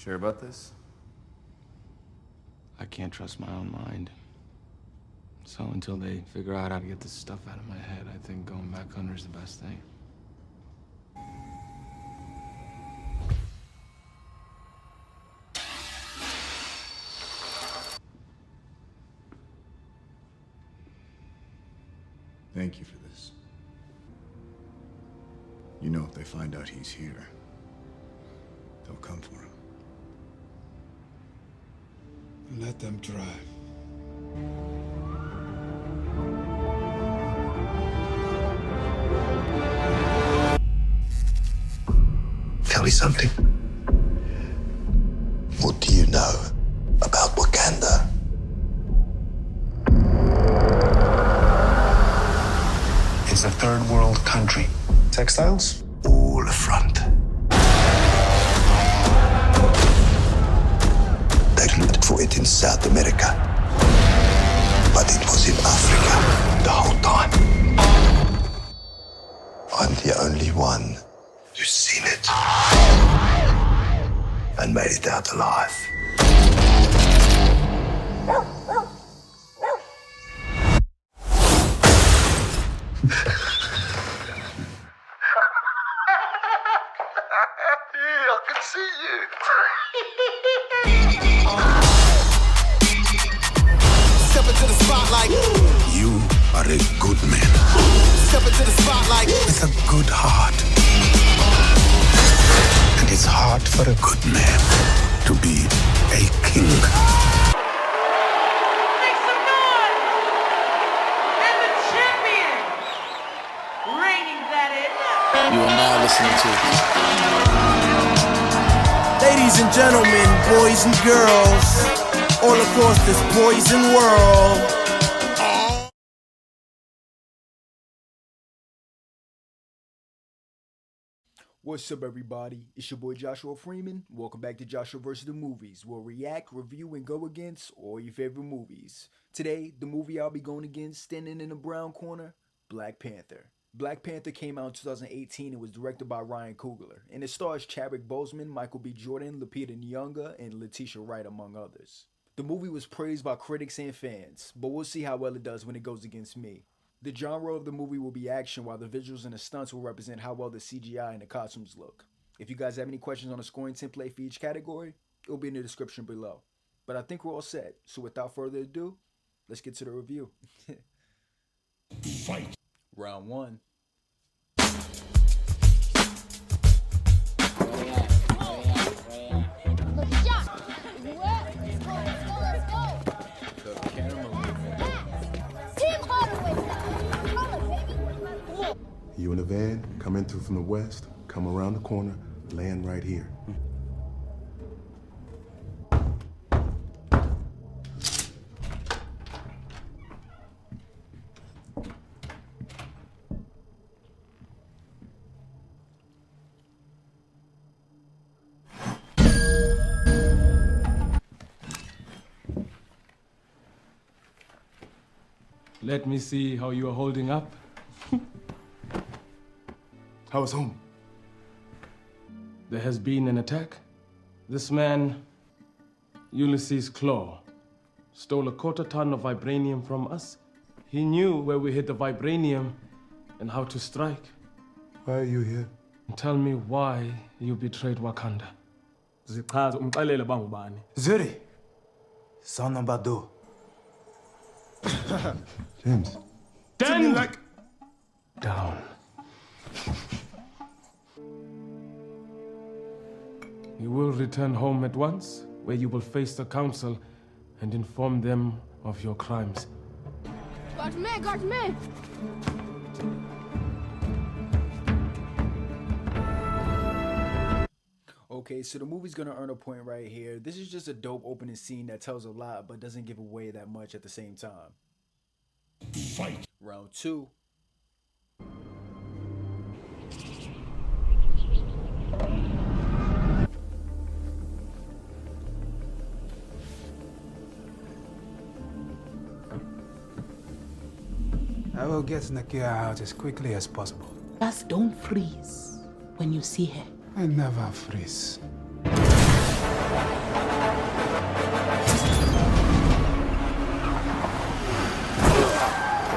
Sure about this? I can't trust my own mind. So until they figure out how to get this stuff out of my head, I think going back under is the best thing. Thank you for this. You know, if they find out he's here, they'll come for him. Let them try. Tell me something. What do you know about Wakanda? It's a third world country. Textiles? All front. They looked for it in South America, but it was in Africa the whole time. I'm the only one who's seen it and made it out alive. I can see you. Step into the spotlight. You are a good man. Step into the spotlight with a good heart. And it's hard for a good man to be a king. Make some noise! And the champion, reigning that is. You are now listening to Ladies and gentlemen, boys and girls, all across this poison world. What's up, everybody? It's your boy Joshua Freeman. Welcome back to Joshua vs. the Movies. We'll react, review, and go against all your favorite movies. Today, the movie I'll be going against, standing in the brown corner, Black Panther. Black Panther came out in 2018 and was directed by Ryan Coogler, and it stars Chadwick Boseman, Michael B. Jordan, Lupita Nyong'o, and Letitia Wright, among others. The movie was praised by critics and fans, but we'll see how well it does when it goes against me. The genre of the movie will be action, while the visuals and the stunts will represent how well the CGI and the costumes look. If you guys have any questions on the scoring template for each category, it will be in the description below. But I think we're all set, so without further ado, let's get to the review. Fight. Round 1. You in a van, coming through from the west, come around the corner, land right here. Let me see how you are holding up. How was home? There has been an attack. This man, Ulysses Klaw, stole a quarter-ton of vibranium from us. He knew where we hid the vibranium and how to strike. Why are you here? Tell me why you betrayed Wakanda. Zuri, son of Badu. James. Then down. You will return home at once, where you will face the council and inform them of your crimes. Guard me! Okay, so the movie's gonna earn a point right here. This is just a dope opening scene that tells a lot, but doesn't give away that much at the same time. Fight. Round 2. I will get Nakia out as quickly as possible. Just don't freeze when you see her. I never freeze.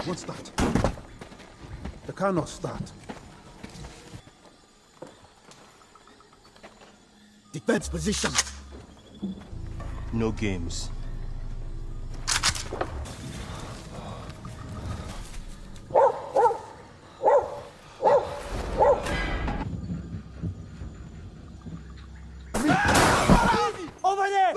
What's that? They cannot start. Defense position. No games. Over there!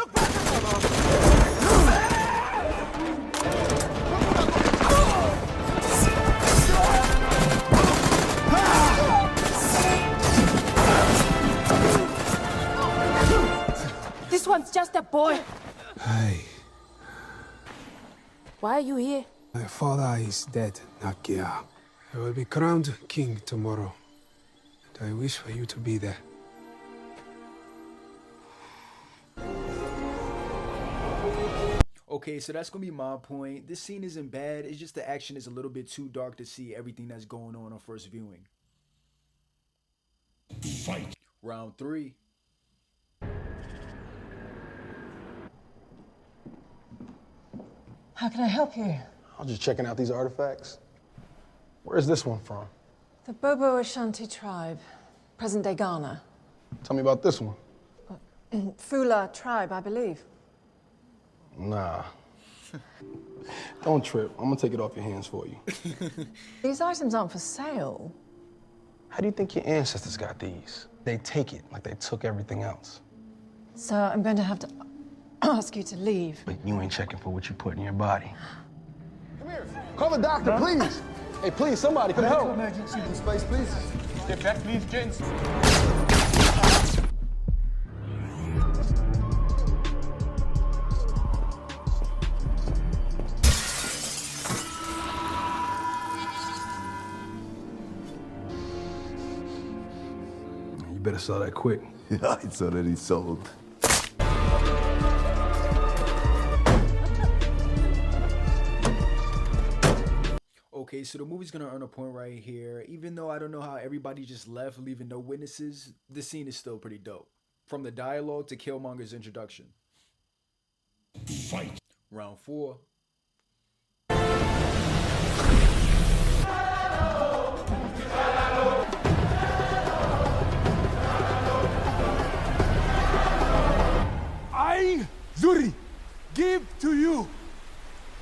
This one's just a boy. Hey, Why are you here? my father is dead, Nakia. I will be crowned king tomorrow. And I wish for you to be there. Okay, so that's gonna be my point. This scene isn't bad, it's just the action is a little bit too dark to see everything that's going on first viewing. Fight. Round 3. How can I help you? I was just checking out these artifacts. Where's this one from? The Bobo Ashanti tribe, present-day Ghana. Tell me about this one. Fula tribe, I believe. Nah. Don't trip. I'm gonna take it off your hands for you. These items aren't for sale. How do you think your ancestors got these? They take it like they took everything else. So I'm going to have to ask you to leave. But you ain't checking for what you put in your body. Come here. Call the doctor, please. Hey, please, somebody, come help. Emergency in space, please. Step back, please, gents. You better sell that quick. It's already sold. Okay, so the movie's gonna earn a point right here. Even though I don't know how everybody just left, leaving no witnesses, this scene is still pretty dope. From the dialogue to Killmonger's introduction. Fight. Round 4. I, Zuri, give to you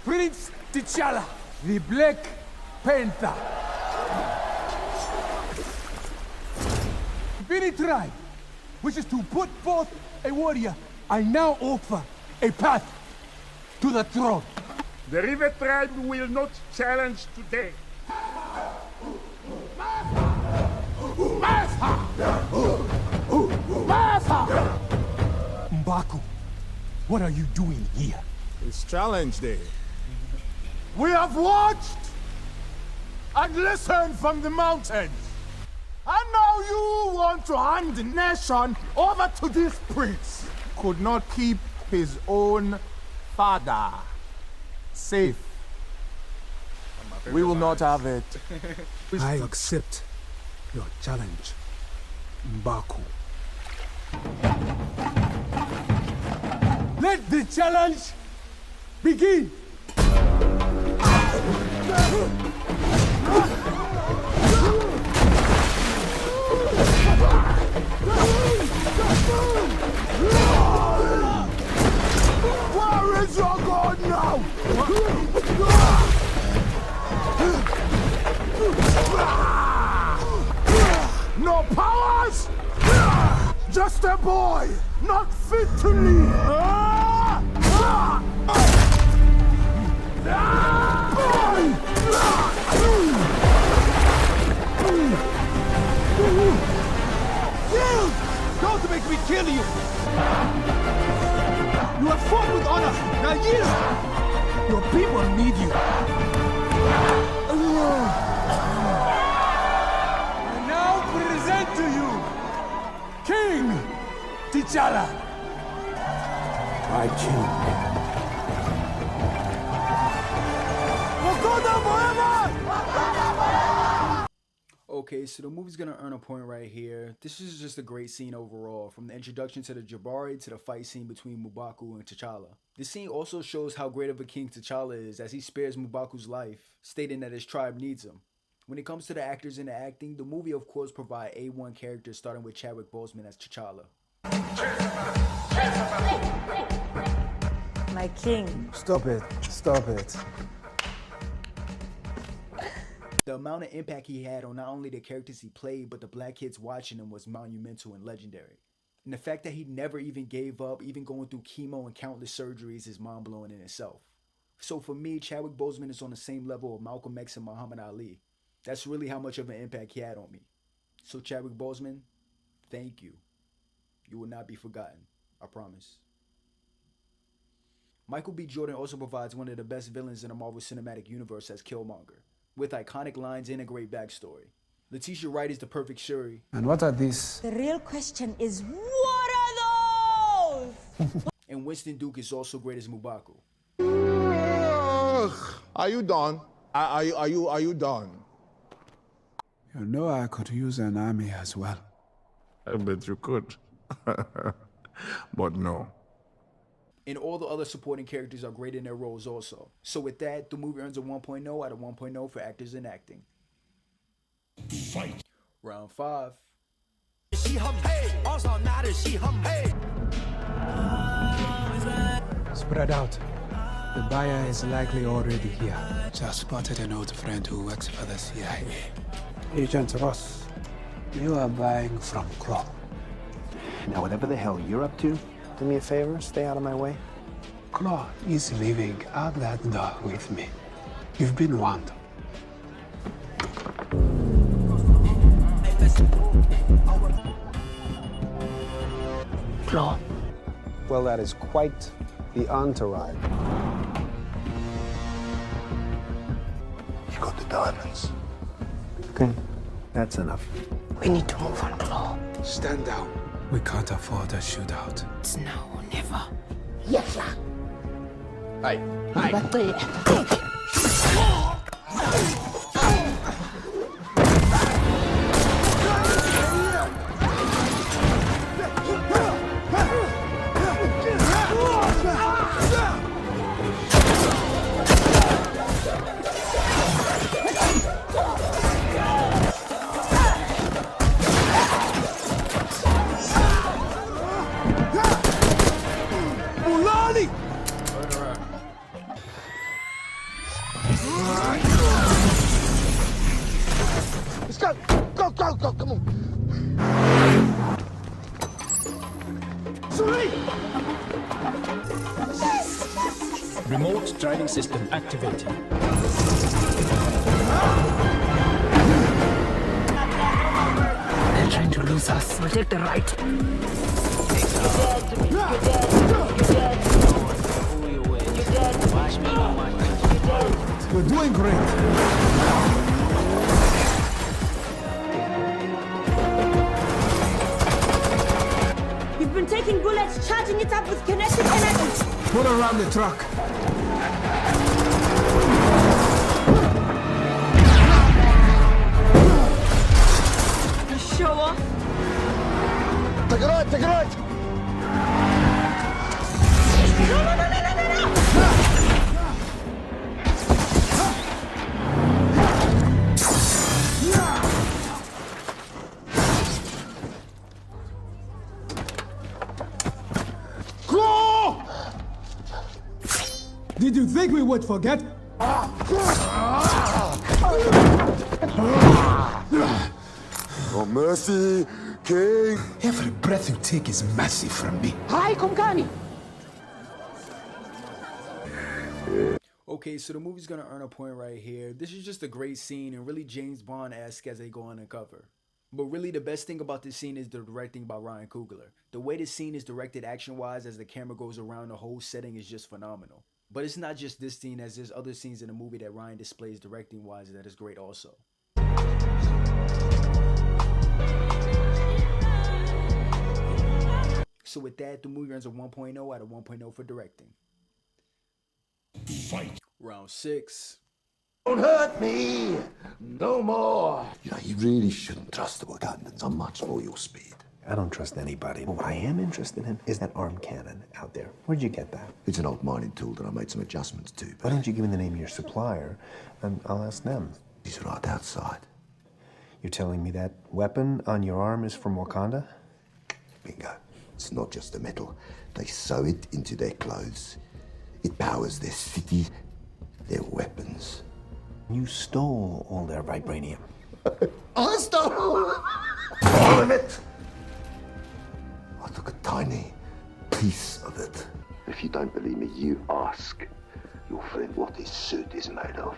Prince T'Challa, the Black Panther. If any tribe wishes to put forth a warrior, I now offer a path to the throne. The River tribe will not challenge today. M'Baku, what are you doing here? It's challenge day. We have watched and listened from the mountains. And now you want to hand the nation over to this prince. Could not keep his own father safe. We will not have it. I accept your challenge, M'Baku. Let the challenge begin. Where is your god now? No powers? Just a boy, not fit to lead. Don't make me kill you! You have fought with honor, now yield! Your people need you. I now present to you King T'Challa. My king. Wakanda forever! Okay, so the movie's gonna earn a point right here. This is just a great scene overall, from the introduction to the Jabari to the fight scene between M'Baku and T'Challa. This scene also shows how great of a king T'Challa is, as he spares M'Baku's life, stating that his tribe needs him. When it comes to the actors and the acting, the movie of course provide A1 characters, starting with Chadwick Boseman as T'Challa. My king. Stop it. Stop it. The amount of impact he had on not only the characters he played, but the black kids watching him was monumental and legendary. And the fact that he never even gave up, even going through chemo and countless surgeries, is mind-blowing in itself. So for me, Chadwick Boseman is on the same level of Malcolm X and Muhammad Ali. That's really how much of an impact he had on me. So Chadwick Boseman, thank you. You will not be forgotten, I promise. Michael B. Jordan also provides one of the best villains in the Marvel Cinematic Universe as Killmonger, with iconic lines and a great backstory. Letitia Wright is the perfect Shuri. And what are these? The real question is, what are those? And Winston Duke is also great as M'Baku. Are you done? Are you done? You know I could use an army as well. I bet you could. But no. And all the other supporting characters are great in their roles also. So with that, the movie earns a 1.0 out of 1.0 for actors and acting. Fight. Round 5. Spread out. The buyer is likely already here. Just spotted an old friend who works for the CIA. Agent Ross, you are buying from Klaw. Now, whatever the hell you're up to, do me a favor, stay out of my way. Klaw is leaving out that door with me. You've been warned. Klaw. Well, that is quite the entourage. You got the diamonds. Okay, that's enough. We need to move on, Klaw. Stand down. We can't afford a shootout. It's now or never. Yes, sir. Hey. Let's go! Go, go, go, come on! Sorry! Remote driving system activated. They're trying to lose us. We'll take the right. We're doing great. You've been taking bullets, charging it up with kinetic energy. Put around the truck. You show off. Take it right, take it right! Did you think we would forget? Oh, mercy, King! Every breath you take is mercy from me. Hi, Kumkani. Okay, so the movie's gonna earn a point right here. This is just a great scene and really James Bond-esque as they go undercover. But really the best thing about this scene is the directing by Ryan Coogler. The way this scene is directed action-wise as the camera goes around the whole setting is just phenomenal. But it's not just this scene, as there's other scenes in the movie that Ryan displays directing-wise that is great also. So with that, the movie earns a 1.0 out of 1.0 for directing. Fight. Round 6. Don't hurt me! No more! You know, you really shouldn't trust the Wakandans. I'm much for your speed. I don't trust anybody. What I am interested in is that arm cannon out there. Where'd you get that? It's an old mining tool that I made some adjustments to. Why don't you give me the name of your supplier, and I'll ask them. He's right outside. You're telling me that weapon on your arm is from Wakanda? Bingo. It's not just the metal. They sew it into their clothes. It powers their city, their weapons. You stole all their vibranium. I stole all of it! I took a tiny piece of it. If you don't believe me, you ask your friend what his suit is made of.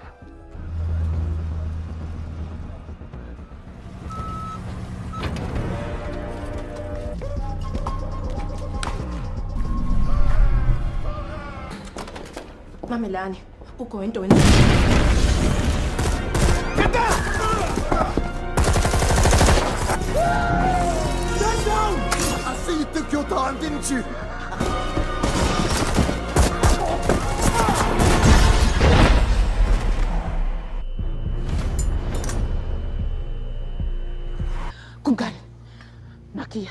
Mamelani, kukho into Get down! Stand down! I see you took your time, didn't you? Kunkan, Nakia.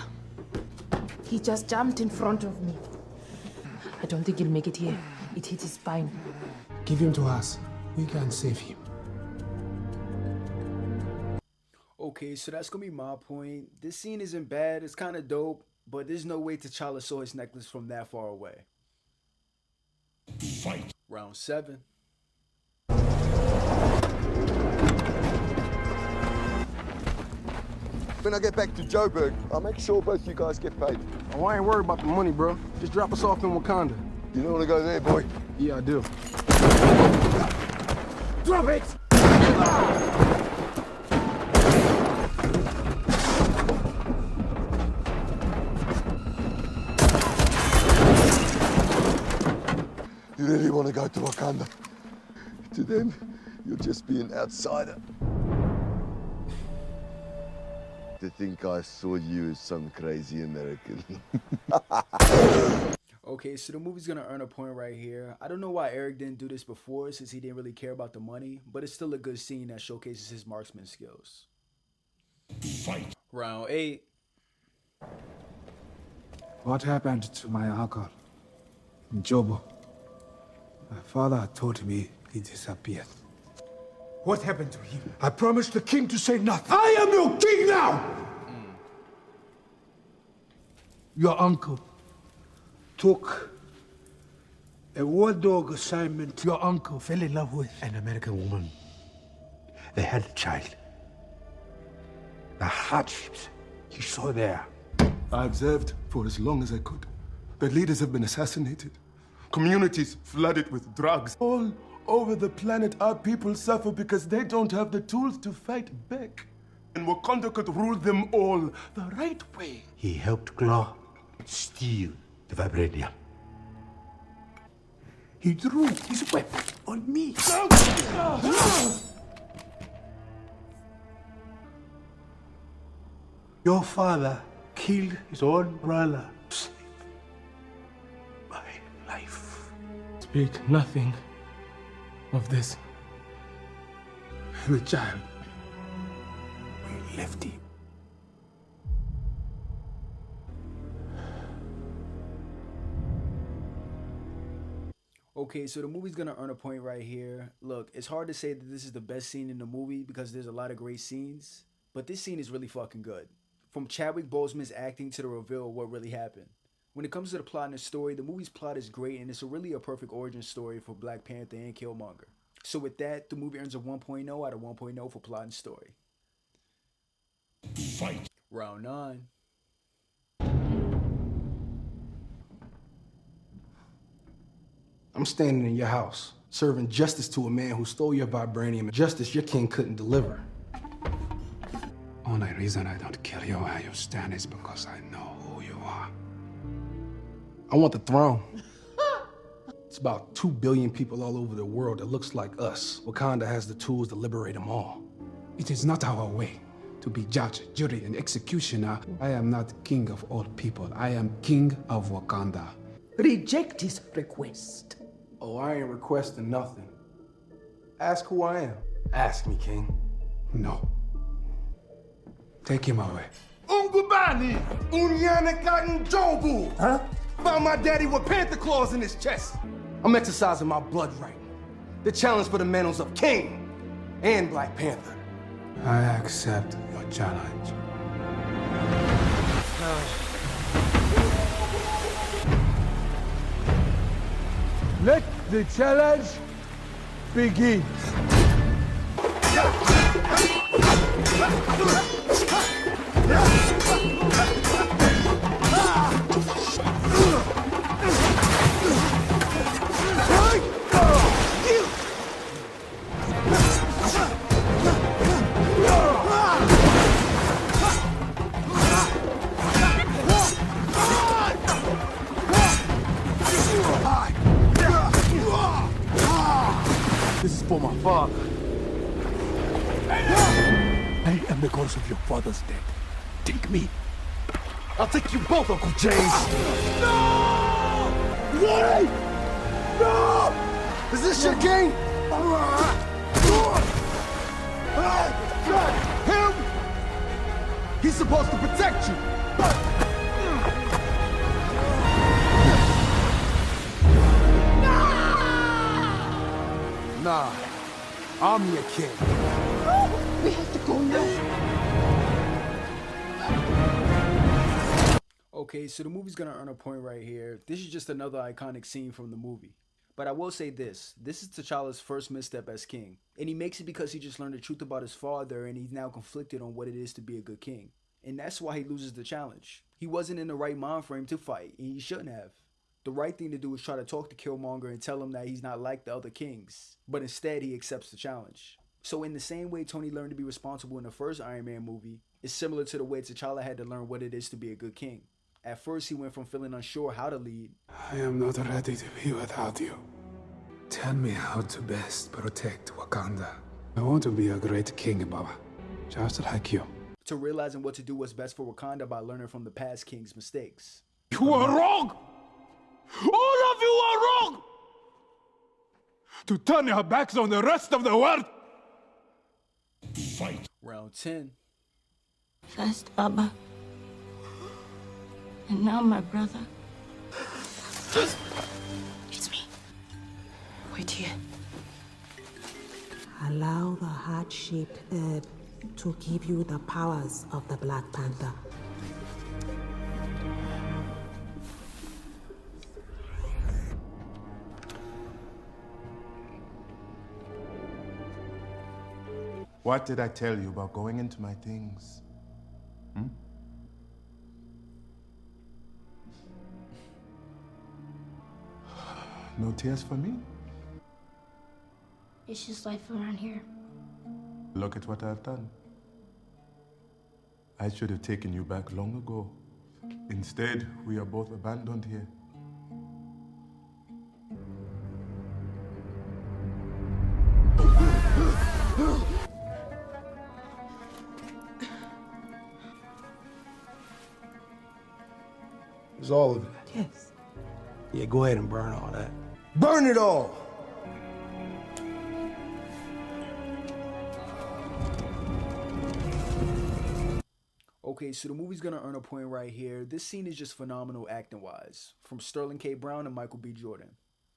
He just jumped in front of me. I don't think he'll make it here. It hit his spine. Give him to us. We can save him. Okay, so that's gonna be my point. This scene isn't bad. It's kind of dope, but there's no way T'Challa saw his necklace from that far away. Fight. Round 7. When I get back to Joburg, I'll make sure both you guys get paid. Oh, I ain't worried about the money, bro. Just drop us off in Wakanda. You don't want to go there, boy? Yeah, I do. Drop it! You really want to go to Wakanda? To them, you'll just be an outsider. To think I saw you as some crazy American. Okay, so the movie's gonna earn a point right here. I don't know why Eric didn't do this before, since he didn't really care about the money, but it's still a good scene that showcases his marksman skills. Fight. Round 8. What happened to my uncle, Jobo? My father told me he disappeared. What happened to him? I promised the king to say nothing. I am your king now! Your uncle took a war dog assignment. Your uncle fell in love with an American woman. They had a child. The hardships he saw there. I observed for as long as I could. Their leaders have been assassinated. Communities flooded with drugs. All over the planet, our people suffer because they don't have the tools to fight back. And Wakanda could rule them all the right way. He helped Klaw steal the vibranium. He drew his weapon on me. Your father killed his own brother to save my life. Speak nothing of this. The child, we left him. Okay, so the movie's gonna earn a point right here. Look, it's hard to say that this is the best scene in the movie because there's a lot of great scenes, but this scene is really fucking good. From Chadwick Boseman's acting to the reveal of what really happened. When it comes to the plot and the story, the movie's plot is great and it's really a perfect origin story for Black Panther and Killmonger. So with that, the movie earns a 1.0 out of 1.0 for plot and story. Fight. Round 9. I'm standing in your house, serving justice to a man who stole your vibranium, justice your king couldn't deliver. Only reason I don't kill you where you stand is because I know who you are. I want the throne. It's about 2 billion people all over the world that looks like us. Wakanda has the tools to liberate them all. It is not our way to be judge, jury, and executioner. I am not king of all people. I am king of Wakanda. Reject his request. Oh, I ain't requesting nothing. Ask who I am. Ask me, King. No. Take him away. Ungubani! Unyanakatin Jobu! Huh? Found my daddy with Panther claws in his chest. I'm exercising my blood right. The challenge for the mantles of King and Black Panther. I accept your challenge. Let the challenge begin. This is for my father. I am the cause of your father's death. Take me. I'll take you both, Uncle James. No! Why? No! Is this your king? Him? He's supposed to protect you. Nah, I'm your king. We have to go now. Okay, so the movie's gonna earn a point right here. This is just another iconic scene from the movie. But I will say this is T'Challa's first misstep as king. And he makes it because he just learned the truth about his father and he's now conflicted on what it is to be a good king. And that's why he loses the challenge. He wasn't in the right mind frame to fight, and he shouldn't have. The right thing to do is try to talk to Killmonger and tell him that he's not like the other kings. But instead, he accepts the challenge. So in the same way Tony learned to be responsible in the first Iron Man movie, it's similar to the way T'Challa had to learn what it is to be a good king. At first, he went from feeling unsure how to lead. I am not ready to be without you. Tell me how to best protect Wakanda. I want to be a great king, Baba. Just like you. To realizing what to do what's best for Wakanda by learning from the past king's mistakes. You are wrong! All of you are wrong! To turn your backs on the rest of the world! Fight. Round 10. First Baba. And now my brother. It's me. Wait here. Allow the heart-shaped herb to give you the powers of the Black Panther. What did I tell you about going into my things? No tears for me? It's just life around here. Look at what I've done. I should have taken you back long ago. Instead, we are both abandoned here. It's all of it. Yes. Yeah, go ahead and burn all that. Burn it all! Okay, so the movie's gonna earn a point right here. This scene is just phenomenal acting-wise, from Sterling K. Brown and Michael B. Jordan.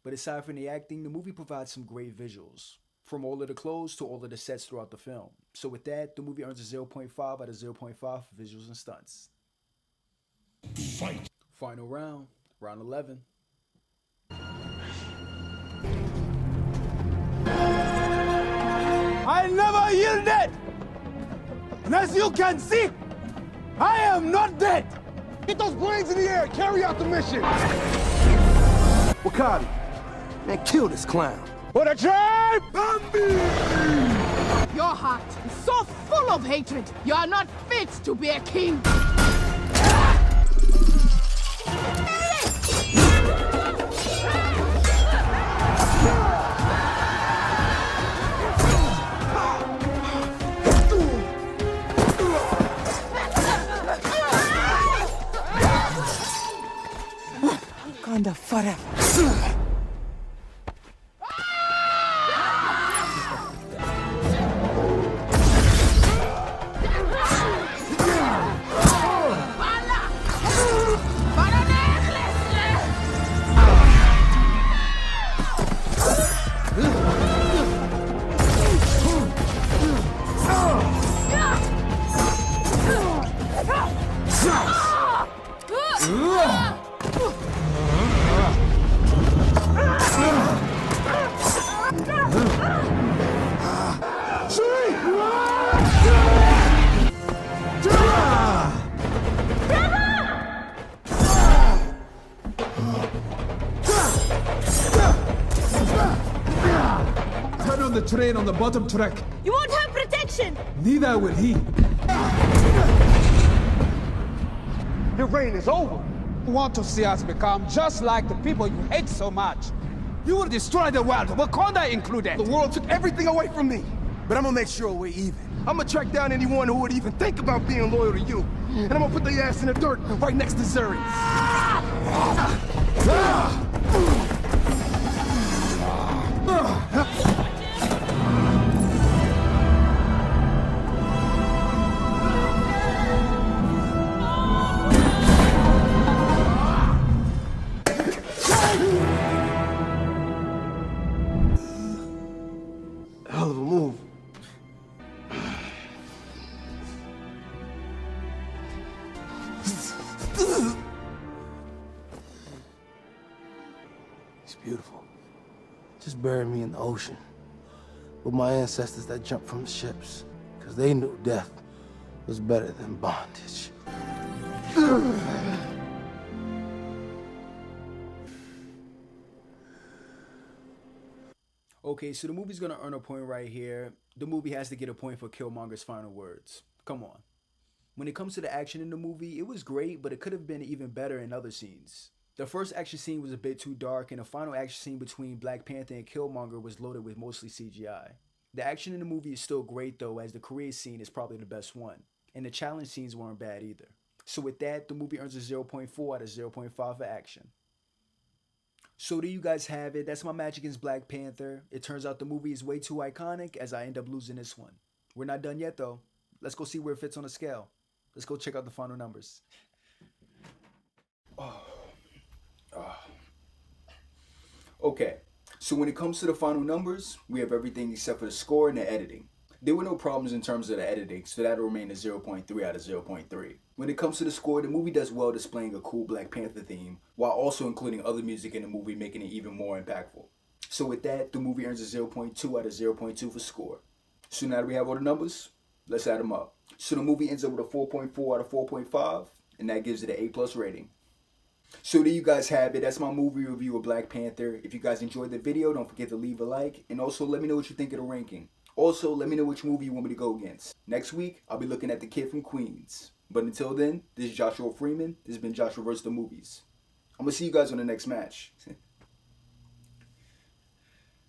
But aside from the acting, the movie provides some great visuals, from all of the clothes to all of the sets throughout the film. So with that, the movie earns a 0.5 out of 0.5 for visuals and stunts. Fight. Final round, round 11. I never yielded! And as you can see, I am not dead! Get those brains in the air! Carry out the mission! Wakanda, man, kill this clown. For the tribe! Bambi! Your heart is so full of hatred. You are not fit to be a king. Wakanda forever. Turn on the train on the bottom track. You won't have protection! Neither will he. Your reign is over. You want to see us become just like the people you hate so much. You will destroy the world, Wakanda included. The world took everything away from me. But I'm gonna make sure we're even. I'm gonna track down anyone who would even think about being loyal to you. And I'm gonna put their ass in the dirt right next to Zuri. Hell of a move. It's beautiful. Just bury me in the ocean with my ancestors that jumped from the ships, because they knew death was better than bondage. Okay, so the movie's gonna earn a point right here. The movie has to get a point for Killmonger's final words. Come on. When it comes to the action in the movie, it was great, but it could have been even better in other scenes. The first action scene was a bit too dark, and the final action scene between Black Panther and Killmonger was loaded with mostly CGI. The action in the movie is still great though, as the Korea scene is probably the best one, and the challenge scenes weren't bad either. So with that, the movie earns a 0.4 out of 0.5 for action. So there you guys have it. That's my match against Black Panther. It turns out the movie is way too iconic, as I end up losing this one. We're not done yet though. Let's go see where it fits on the scale. Let's go check out the final numbers. Okay, so when it comes to the final numbers, we have everything except for the score and the editing. There were no problems in terms of the editing, so that'll remain a 0.3 out of 0.3. When it comes to the score, the movie does well displaying a cool Black Panther theme, while also including other music in the movie, making it even more impactful. So with that, the movie earns a 0.2 out of 0.2 for score. So now that we have all the numbers, let's add them up. So the movie ends up with a 4.4 out of 4.5, and that gives it an A+ rating. So there you guys have it. That's my movie review of Black Panther. If you guys enjoyed the video, don't forget to leave a like, and also let me know what you think of the ranking. Also, let me know which movie you want me to go against. Next week, I'll be looking at The Kid from Queens. But until then, this is Joshua Freeman. This has been Joshua vs. the Movies. I'm going to see you guys on the next match.